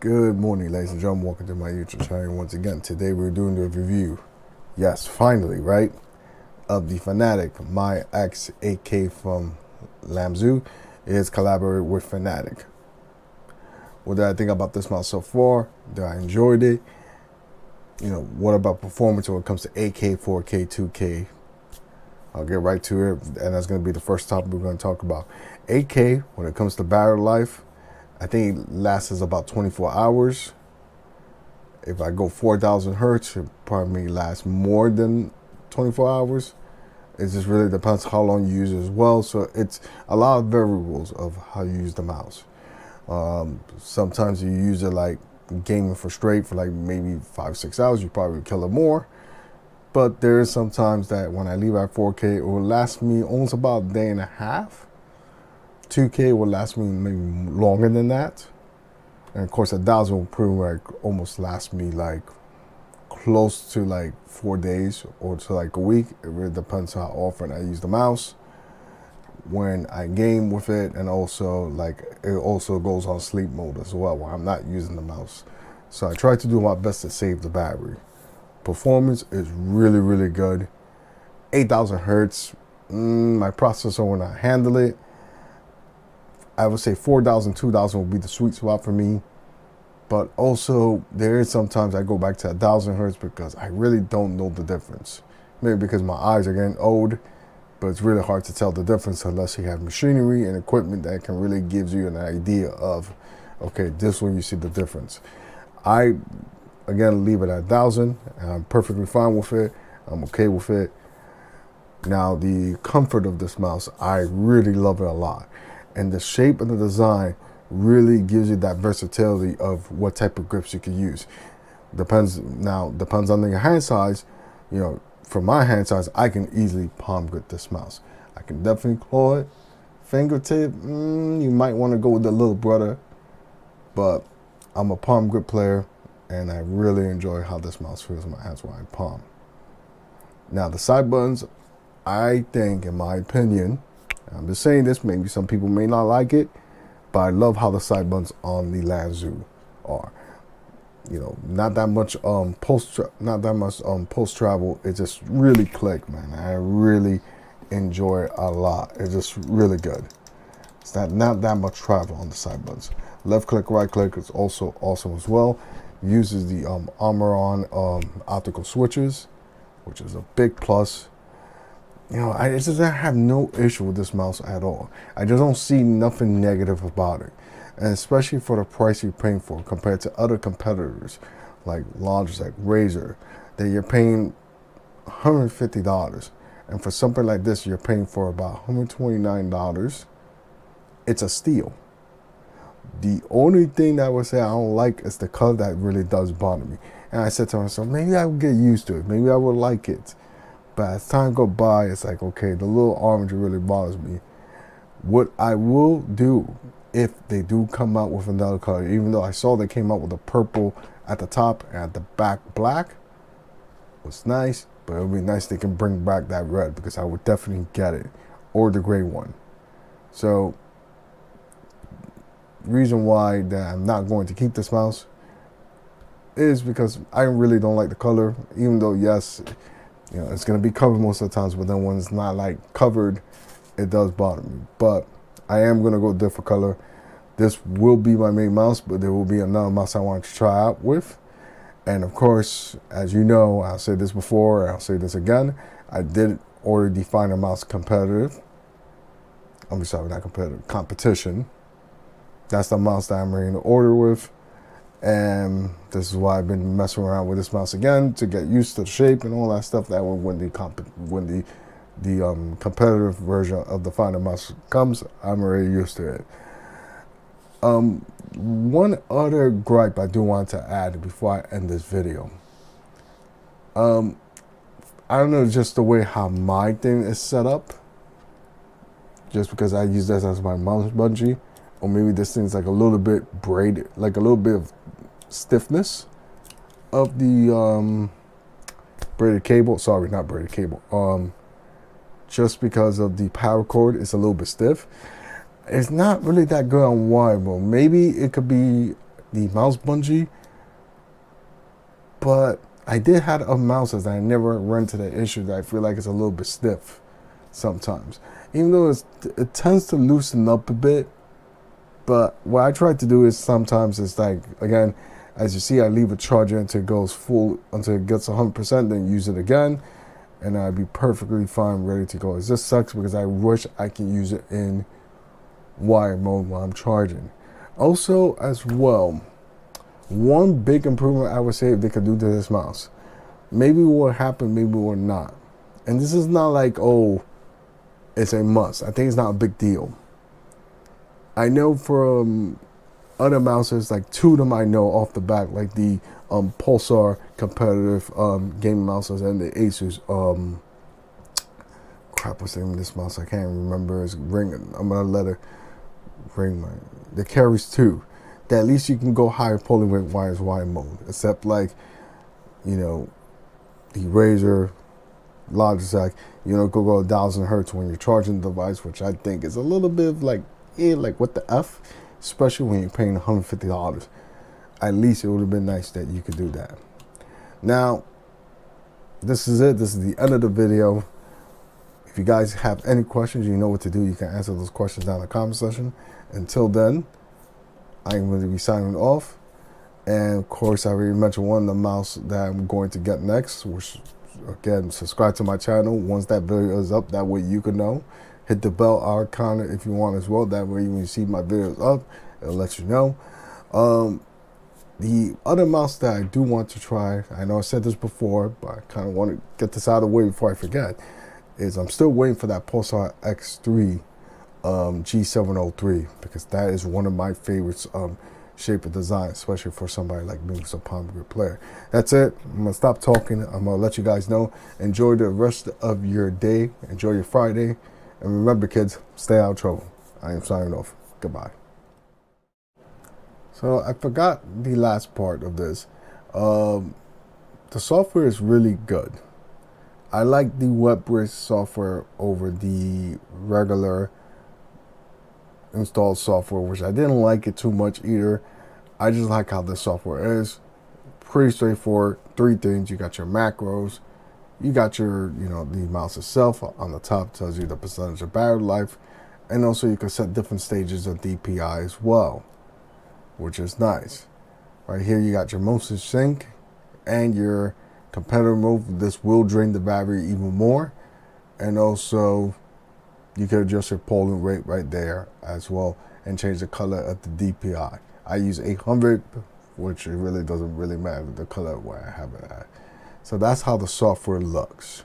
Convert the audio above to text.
Good morning, ladies and gentlemen. Welcome to my YouTube channel once again. Today we're doing the review, yes, finally, right, of the Fnatic Maya X 8K from Lamzu. It is collaborated with Fnatic. What did I think about this mouse so far? Did I enjoyed it? You know, what about performance when it comes to 8K, 4K, 2K? I'll get right to it, and that's going to be the first topic we're going to talk about. 8K, when it comes to battery life, I think it lasts about 24 hours. If I go 4,000 hertz, it probably lasts more than 24 hours. It just really depends how long you use it as well. So it's a lot of variables of how you use the mouse. Sometimes you use it like gaming for straight for like maybe 5-6 hours, you probably kill it more. But there is sometimes that when I leave at 4K, it will last me almost about a day and a half. 2K will last me maybe longer than that. And of course, 1,000 will pretty much almost last me like close to like 4 days or to like a week. It really depends how often I use the mouse, when I game with it, and also like it also goes on sleep mode as well when I'm not using the mouse. So I try to do my best to save the battery. Performance is really good. 8,000 hertz. My processor will not handle it. I would say 4,000, 2,000 would be the sweet spot for me. But also, there is sometimes I go back to 1,000 hertz because I really don't know the difference. Maybe because my eyes are getting old, but it's really hard to tell the difference unless you have machinery and equipment that can really give you an idea of, okay, this one you see the difference. I, again, leave it at 1,000, and I'm perfectly fine with it. I'm okay with it. Now, the comfort of this mouse, I really love it a lot. And the shape and the design really gives you that versatility of what type of grips you can use. Depends on your hand size. You know, for my hand size, I can easily palm grip this mouse. I can definitely claw it. Fingertip, you might want to go with the little brother, but I'm a palm grip player, and I really enjoy how this mouse feels in my hands when I palm. Now, the side buttons, I think, in my opinion, I'm just saying this, maybe some people may not like it, but I love how the side buttons on the Lamzu are. You know, not that much post travel. It just really click, man. I really enjoy it a lot. It's just really good. It's not that much travel on the side buttons. Left click, right click is also awesome as well. Uses the Armor-on optical switches, which is a big plus. You know, I just have no issue with this mouse at all. I just don't see nothing negative about it. And especially for the price you're paying for compared to other competitors like Logitech, RYZEN, that you're paying $150. And for something like this, you're paying for about $129. It's a steal. The only thing that I would say I don't like is the color that really does bother me. And I said to myself, maybe I will get used to it. Maybe I will like it. But as time goes by, it's like, okay, the little orange really bothers me. What I will do, if they do come out with another color, even though I saw they came out with a purple at the top and at the back black, was nice, but it would be nice if they can bring back that red, because I would definitely get it, or the gray one. So, the reason why that I'm not going to keep this mouse is because I really don't like the color, even though, yes, you know, it's going to be covered most of the times, but then when it's not like covered, it does bother me. But I am going to go different color. This will be my main mouse, but there will be another mouse I want to try out with. And of course, as you know, I'll say this before, I'll say this again, I did order the Finder Mouse competitive. I'm sorry, not competitive, competition. That's the mouse that I'm ready to order with. And this is why I've been messing around with this mouse again, to get used to the shape and all that stuff. That when the competitive version of the Finder mouse comes, I'm already used to it. One other gripe I do want to add before I end this video. I don't know, just the way how my thing is set up. Just because I use this as my mouse bungee, or maybe this thing's like a little bit braided, like a little bit of stiffness of the braided cable. Sorry, not braided cable. Just because of the power cord, it's a little bit stiff. It's not really that good on wire, but maybe it could be the mouse bungee, but I did have other mouses that I never run into the issue that I feel like it's a little bit stiff sometimes. Even though it tends to loosen up a bit, but what I try to do is sometimes it's like, again, as you see, I leave it charging until it goes full, until it gets 100%, then use it again, and I'd be perfectly fine, ready to go. It just sucks because I wish I can use it in wire mode while I'm charging. Also, as well, one big improvement I would say if they could do to this mouse, maybe what happened, maybe or not. And this is not like, oh, it's a must. I think it's not a big deal. I know from other mouses, like 2 of them I know off the back, like the Pulsar competitive gaming mouses and the ASUS, crap, what's the name of this mouse? I can't remember. It's ringing. I'm gonna let it ring. The carries 2. That at least you can go higher polling with wires wide mode, except like, you know, the Razer, Logitech, you know, go 1,000 hertz when you're charging the device, which I think is a little bit of like, like what the F, especially when you're paying $150. At least it would have been nice that you could do that. Now, this is it. This is the end of the video. If you guys have any questions, you know what to do. You can answer those questions down in the comment section. Until then, I'm going to be signing off. And of course, I already mentioned one of the mouse that I'm going to get next, which, again, subscribe to my channel once that video is up. That way you can know. Hit the bell icon if you want as well. That way when you see my videos up, it'll let you know. The other mouse that I do want to try, I know I said this before, but I kind of want to get this out of the way before I forget, is I'm still waiting for that Pulsar X3 G703, because that is one of my favorites shape of design, especially for somebody like me who's a Pomegranate player. That's it. I'm going to stop talking. I'm going to let you guys know. Enjoy the rest of your day. Enjoy your Friday. And remember, kids, stay out of trouble. I am signing off. Goodbye. So I forgot the last part of this. The software is really good. I like the WebBridge software over the regular installed software, which I didn't like it too much either. I just like how the software is. Pretty straightforward. 3 things. You got your macros. You got your, you know, the mouse itself on the top, tells you the percentage of battery life. And also you can set different stages of DPI as well, which is nice. Right here you got your motion sync and your competitive mode. This will drain the battery even more. And also you can adjust your polling rate right there as well and change the color of the DPI. I use 800, which it really doesn't really matter the color where I have it at. So that's how the software looks.